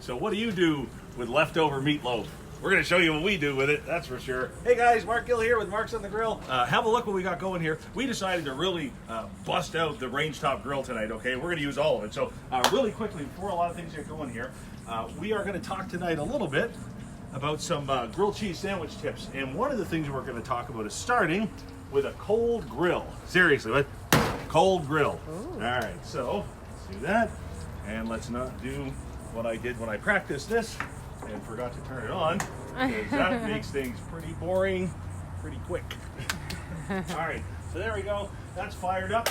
So what do you do with leftover meatloaf? We're going to show you what we do with it, that's for sure. Hey guys, Marc Gill here with Marc's on the Grill. Have a look what we got going here. We decided to really bust out the Rangetop grill tonight, okay? We're going to use all of it. So really quickly, before a lot of things get going here, we are going to talk tonight a little bit about some grilled cheese sandwich tips. And one of the things we're going to talk about is starting with a cold grill. Seriously, what? Cold grill. Ooh. All right, so let's do that. And let's not do what I did when I practiced this and forgot to turn it on, because that makes things pretty boring pretty quick. All right, so there we go. That's fired up.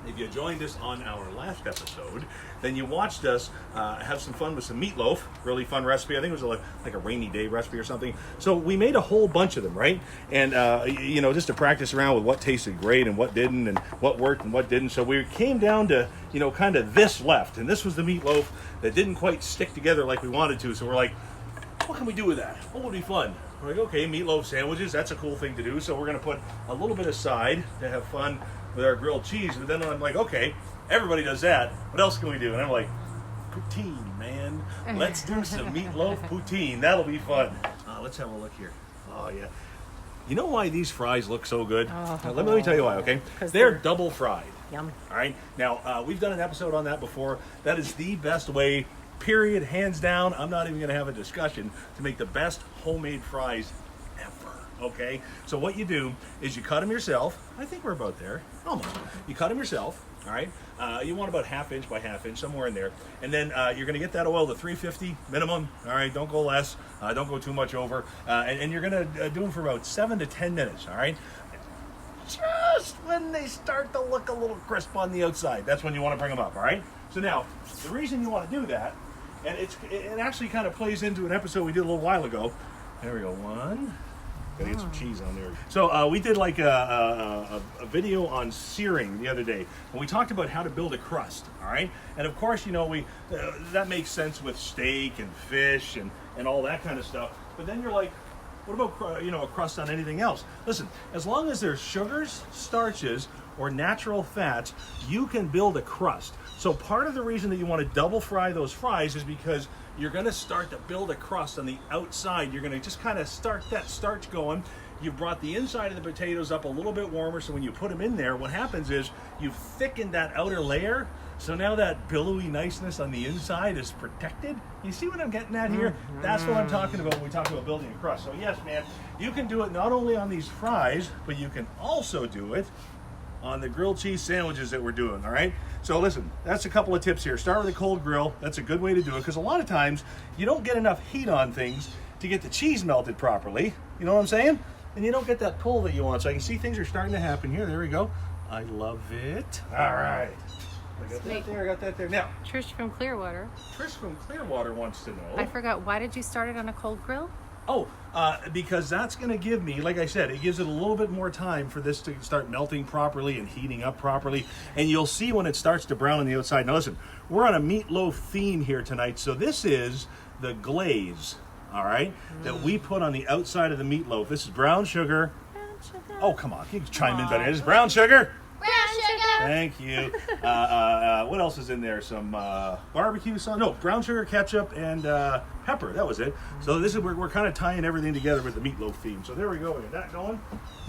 If you joined us on our last episode, then you watched us have some fun with some meatloaf. Really fun recipe. I think it was like a rainy day recipe or something. So we made a whole bunch of them, right? And, you know, just to practice around with what tasted great and what didn't and what worked and what didn't. So we came down to, you know, kind of this left. And this was the meatloaf that didn't quite stick together like we wanted to. So we're like, what can we do with that? What would be fun? We're like, okay, meatloaf sandwiches. That's a cool thing to do. So we're going to put a little bit aside to have fun with our grilled cheese. But then I'm like, okay, everybody does that. What else can we do? And I'm like, poutine, man. Let's do some meatloaf poutine. That'll be fun. Let's have a look here. Oh, yeah. You know why these fries look so good? Oh. Now, let me tell you why, okay? They're double fried. Yum. All right? Now, we've done an episode on that before. That is the best way, period, hands down. I'm not even going to have a discussion to make the best homemade fries ever, okay? So what you do is you cut them yourself. I think we're about there. Almost. You cut them yourself, all right? You want about 1/2 inch by 1/2 inch, somewhere in there. And then you're going to get that oil to 350 minimum, all right? Don't go less. Don't go too much over. And you're going to do them for about 7 to 10 minutes, all right? Just when they start to look a little crisp on the outside, that's when you want to bring them up, all right? So now, the reason you want to do that, and it actually kind of plays into an episode we did a little while ago. There we go, one. Gotta get some cheese on there. So we did like a video on searing the other day, and we talked about how to build a crust, all right? And of course, you know, that makes sense with steak and fish and all that kind of stuff. But then you're like, what about, you know, a crust on anything else? Listen, as long as there's sugars, starches, or natural fats, you can build a crust. So part of the reason that you want to double fry those fries is because you're going to start to build a crust on the outside. You're going to just kind of start that starch going. You've brought the inside of the potatoes up a little bit warmer, so when you put them in there, what happens is you've thickened that outer layer, so now that billowy niceness on the inside is protected. You see what I'm getting at here? Mm-hmm. That's what I'm talking about when we talk about building a crust. So yes, man, you can do it not only on these fries, but you can also do it on the grilled cheese sandwiches that we're doing, all right? So listen, that's a couple of tips here. Start with a cold grill. That's a good way to do it, because a lot of times you don't get enough heat on things to get the cheese melted properly. You know what I'm saying? And you don't get that pull that you want. So I can see things are starting to happen here. There we go. I love it. All right. I got that there, I got that there. Now, Trish from Clearwater. Trish from Clearwater wants to know. I forgot, why did you start it on a cold grill? Oh, because that's going to give me, like I said, it gives it a little bit more time for this to start melting properly and heating up properly. And you'll see when it starts to brown on the outside. Now listen, we're on a meatloaf theme here tonight. So this is the glaze, all right, that we put on the outside of the meatloaf. This is brown sugar. Brown sugar. Oh, come on, you can chime in better. This is brown sugar. Brown sugar. Thank you. What else is in there? Some barbecue sauce. No, brown sugar, ketchup, and pepper. That was it. So this is we're kind of tying everything together with the meatloaf theme. So there we go. We got that going.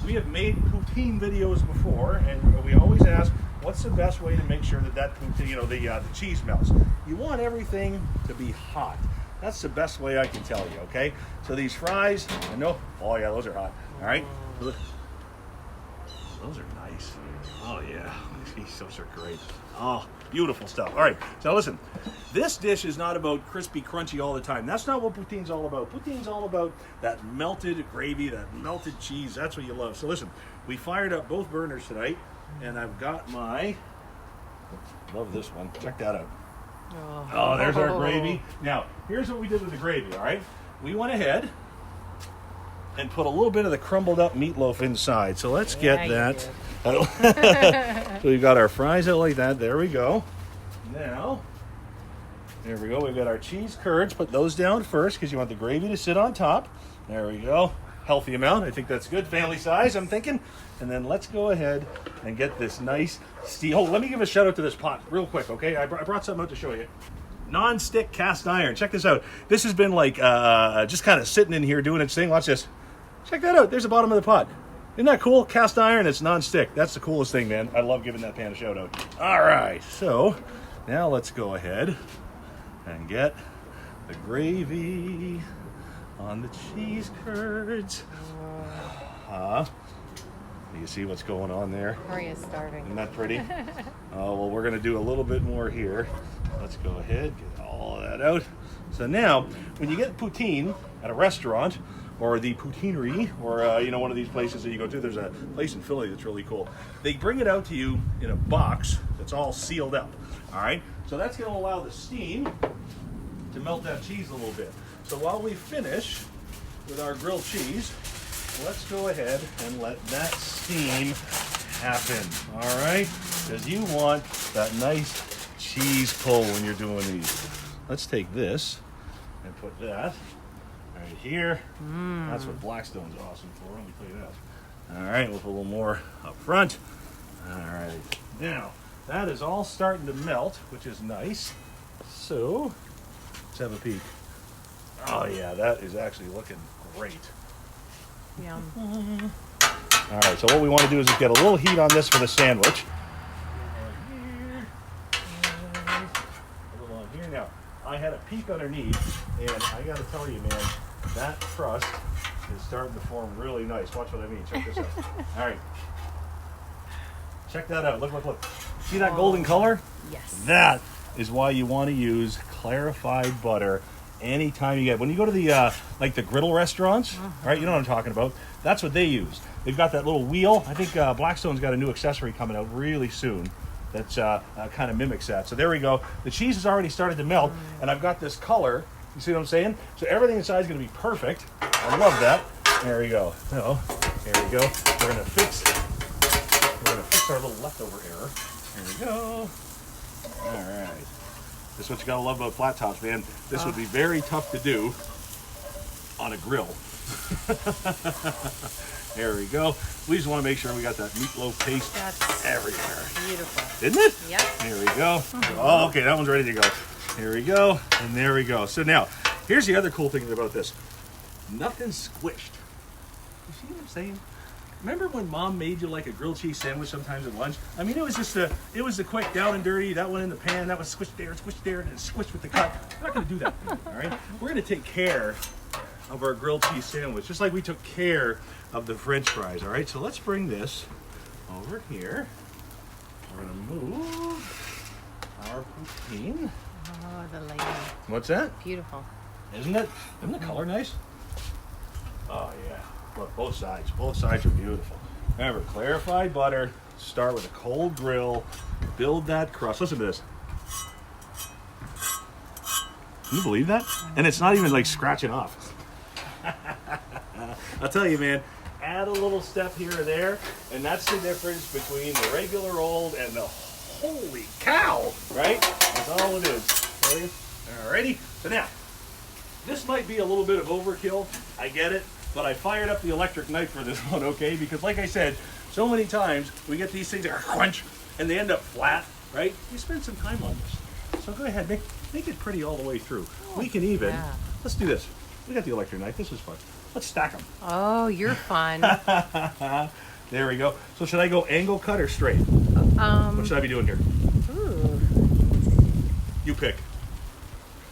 We have made poutine videos before, and we always ask, what's the best way to make sure that poutine, you know, the cheese melts? You want everything to be hot. That's the best way I can tell you. Okay. So these fries, I know. Oh yeah, those are hot. All right. Those are nice. Oh yeah, those are great. Oh, beautiful stuff. All right, so listen, this dish is not about crispy, crunchy all the time. That's not what poutine's all about. Poutine's all about that melted gravy, that melted cheese. That's what you love. So listen, we fired up both burners tonight, and I've got love this one. Check that out. Oh, there's our gravy. Now, here's what we did with the gravy, all right? We went ahead and put a little bit of the crumbled up meatloaf inside. So let's get that. So we've got our fries out like that. There we go. Now, there we go. We've got our cheese curds. Put those down first because you want the gravy to sit on top. There we go. Healthy amount. I think that's good. Family size, I'm thinking. And then let's go ahead and get this nice steel. Oh, let me give a shout out to this pot real quick, okay? I brought something out to show you. non-stick cast iron. Check this out. This has been like just kind of sitting in here doing its thing. Watch this. Check that out. There's the bottom of the pot. Isn't that cool? Cast iron, it's non-stick. That's the coolest thing, man. I love giving that pan a shout out. All right, so now let's go ahead and get the gravy on the cheese curds. You see what's going on there? Maria's starving. Isn't that pretty? Oh, well, we're going to do a little bit more here. Let's go ahead, get all of that out. So now, when you get poutine at a restaurant, or the poutinerie, or one of these places that you go to, there's a place in Philly that's really cool. They bring it out to you in a box that's all sealed up. All right? So that's going to allow the steam to melt that cheese a little bit. So while we finish with our grilled cheese, let's go ahead and let that steam happen, all right? Because you want that nice cheese pull when you're doing these. Let's take this and put that right here. That's what Blackstone's awesome for. Let me tell you that. All right, we'll put a little more up front. All right, now that is all starting to melt, which is nice. So let's have a peek. Oh yeah, that is actually looking great. Yum. All right, so what we want to do is just get a little heat on this for the sandwich. A little on here. Now, I had a peek underneath, and I got to tell you, man, that crust is starting to form really nice. Watch what I mean. Check this out. All right. Check that out. Look, look, look. See that golden color? Yes. That is why you want to use clarified butter anytime you get. When you go to the like the griddle restaurants, right? You know what I'm talking about. That's what they use. They've got that little wheel. I think Blackstone's got a new accessory coming out really soon that's kind of mimics that. So there we go. The cheese has already started to melt, and I've got this color. You see what I'm saying? So everything inside is going to be perfect. I love that. There we go. So there we go. We're going to fix our little leftover error. There we go. All right. This is what you gotta love about flat tops, man. This would be very tough to do on a grill. There we go. We just want to make sure we got that meatloaf paste everywhere. Beautiful. Isn't it? Yep. There we go. Oh, okay, that one's ready to go. Here we go, and there we go. So now, here's the other cool thing about this. Nothing's squished. You see what I'm saying? Remember when Mom made you like a grilled cheese sandwich sometimes at lunch? I mean, it was just the quick down and dirty. That one in the pan, that was squished there, and then squished with the cut. We're not going to do that, all right? We're going to take care of our grilled cheese sandwich, just like we took care of the French fries, all right? So let's bring this over here. We're going to move our poutine. Oh, the lady. What's that? Beautiful. Isn't it? Isn't the color nice? Oh, yeah. Look, both sides are beautiful. Remember, clarified butter, start with a cold grill, build that crust. Listen to this. Can you believe that? And it's not even like scratching off. I'll tell you, man, add a little step here or there, and that's the difference between the regular old and the holy cow, right? That's all it is. Alrighty, so now, this might be a little bit of overkill, I get it. But I fired up the electric knife for this one, okay? Because like I said, so many times we get these things that are crunch and they end up flat, right? You spend some time on this. So go ahead, make it pretty all the way through. We can even, let's do this. We got the electric knife, this is fun. Let's stack them. Oh, you're fun. There we go. So should I go angle cut or straight? What should I be doing here? Ooh. You pick.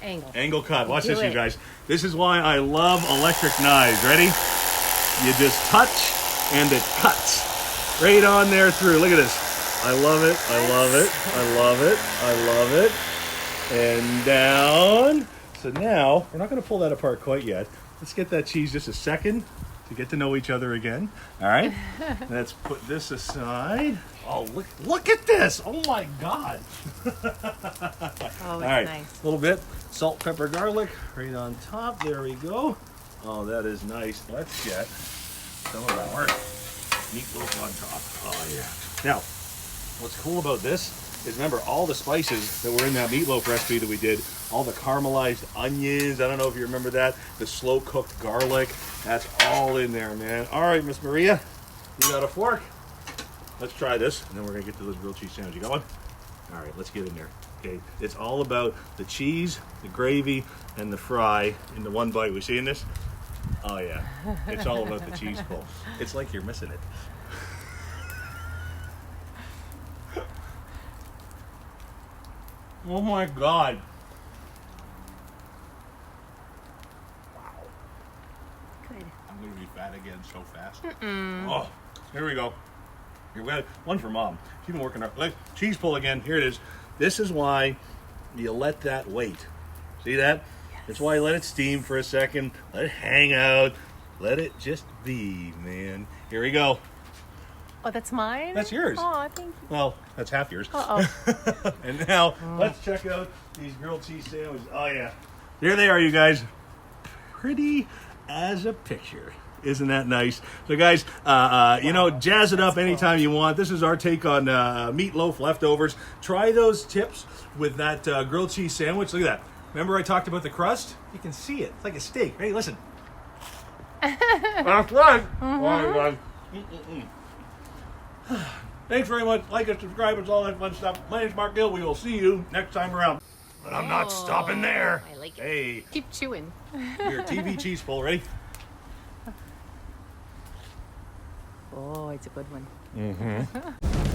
Angle. Angle cut. Watch Do this, you it. guys. This is why I love electric knives. Ready? You just touch and it cuts right on there through. Look at this. I love it. I love it. I love it. I love it. And down. So now, we're not going to pull that apart quite yet. Let's get that cheese just a second to get to know each other again. All right? Let's put this aside. Oh, look at this. Oh, my God. Oh, it's All right, nice. a little bit salt, pepper, garlic right on top. There we go. Oh, that is nice. Let's get some of our meatloaf on top. Oh, yeah. Now, what's cool about this is, remember, all the spices that were in that meatloaf recipe that we did, all the caramelized onions, I don't know if you remember that, the slow-cooked garlic, that's all in there, man. All right, Miss Maria, you got a fork? Let's try this, and then we're going to get to this grilled cheese sandwich. You got one? All right, let's get in there. Okay, it's all about the cheese, the gravy, and the fry in the one bite. We seeing this? Oh yeah, it's all about the cheese pull. It's like you're missing it. Oh my God. Good. I'm going to be fat again so fast. Oh, here we go. Here we got one for Mom. She's been working hard. Cheese pull again. Here it is. This is why you let that wait. See that? Yes. That's why you let it steam for a second. Let it hang out. Let it just be, man. Here we go. Oh, that's mine? That's yours. Oh, thank you. Well, that's half yours. Uh-oh. And now, let's check out these grilled cheese sandwiches. Oh, yeah. There they are, you guys. Pretty as a picture. Isn't that nice? So, guys, jazz it up anytime you want. This is our take on meatloaf leftovers. Try those tips with that grilled cheese sandwich. Look at that. Remember I talked about the crust? You can see it. It's like a steak. Hey, listen. That's right. Oh, my God. Thanks very much. Like and subscribe. It's all that fun stuff. My name's Marc Gill. We will see you next time around. But I'm not stopping there. I like it. Hey. Keep chewing. Your TV cheese pull. Ready? Oh, it's a good one. Mm-hmm.